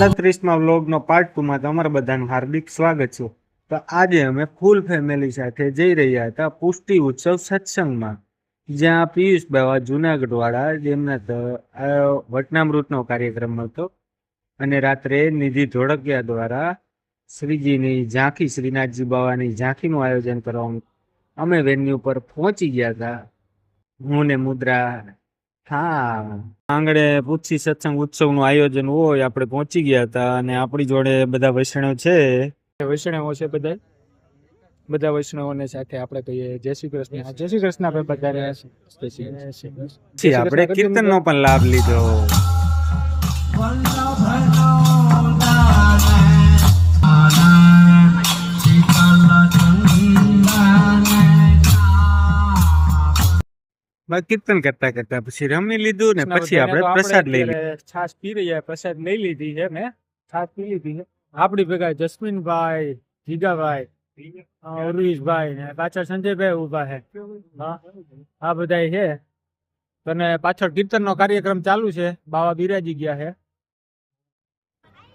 38માં વ્લોગનો part 2 માં તમારા બધાનું હાર્દિક સ્વાગત છે। તો આજે અમે ફૂલ ફેમિલી સાથે જઈ રહ્યા હતા પુષ્ટિ ઉત્સવ સત્સંગમાં, જ્યાં પિયુષ બાવા જુનાગઢ વાળા જેમના વચનામૃતનો કાર્યક્રમ હતો અને રાત્રે નિધિ ધોળકિયા દ્વારા શ્રીજીની ઝાંખી, શ્રીનાથજી બાવાની ઝાંખીનું આયોજન કરવામાં અમે વેન્યુ પર પહોંચી ગયા હતા। હું ને મુદ્રા આંગણે પુષ્ટિ સત્સંગ ઉત્સવનું આયોજન હોય આપણે પહોંચી ગયા હતા અને આપણી જોડે બધા વૈષ્ણવ છે। વૈષ્ણવો છે બધા વૈષ્ણવોને સાથે આપણે કહીએ જય શ્રી કૃષ્ણ। જય શ્રી કૃષ્ણ। આપણે બધા આપણે કીર્તનનો પણ લાભ લીધો। કીર્તન કરતા કરતા પછી રમી લીધું ને પછી આપણે પ્રસાદ લઈ લીધો। છાશ પી રહ્યા, પ્રસાદ લઈ લીધી છે ને, છાશ પી લીધી છે। આપણી ભેગા જસ્મીનભાઈ, જીગાભાઈ, ઉર્વિશભાઈ ને પાછળ સંજયભાઈ ઉભા છે। આ બધા છે અને પાછળ કીર્તનનો કાર્યક્રમ ચાલુ છે। બાવા બિરાજી ગયા છે।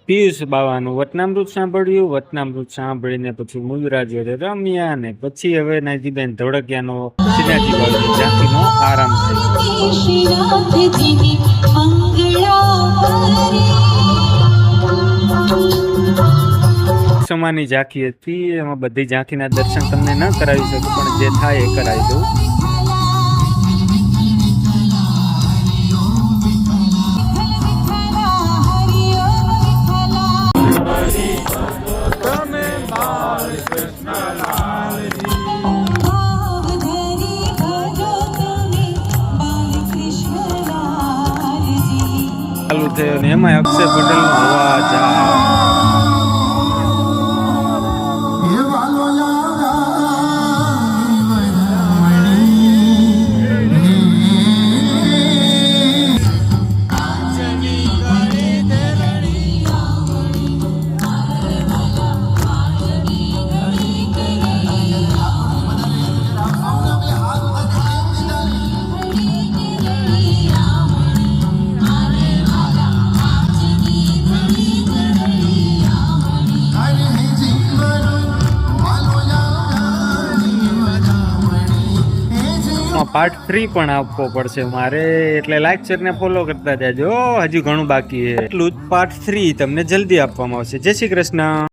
પિયુષ બાવાનું વચનામૃત સાંભળ્યું, વચનામૃત સાંભળીને પછી મુદ્રાજીઓ રમ્યા ને પછી હવે નાજીબેન ધોળકિયાનો શ્રીનાથજી બાવાની ઝાંખીનો આરામ થયો। સમાની ઝાંખી હતી, એમાં બધી ઝાંખીના દર્શન તમને ન કરાવી શકું, પણ જે થાય એ કરાવી દઉં। ચાલુ થયો ને એમાં અક્ષય પટેલ નો અવાજ પાર્ટ 3 પણ આપવો પડશે મારે, એટલે લાઈક શેર ને ફોલો કરતા જાજો। હજુ ઘણું બાકી છે, એટલું જ પાર્ટ 3 તમને જલ્દી આપવામાં આવશે। જય શ્રી કૃષ્ણ।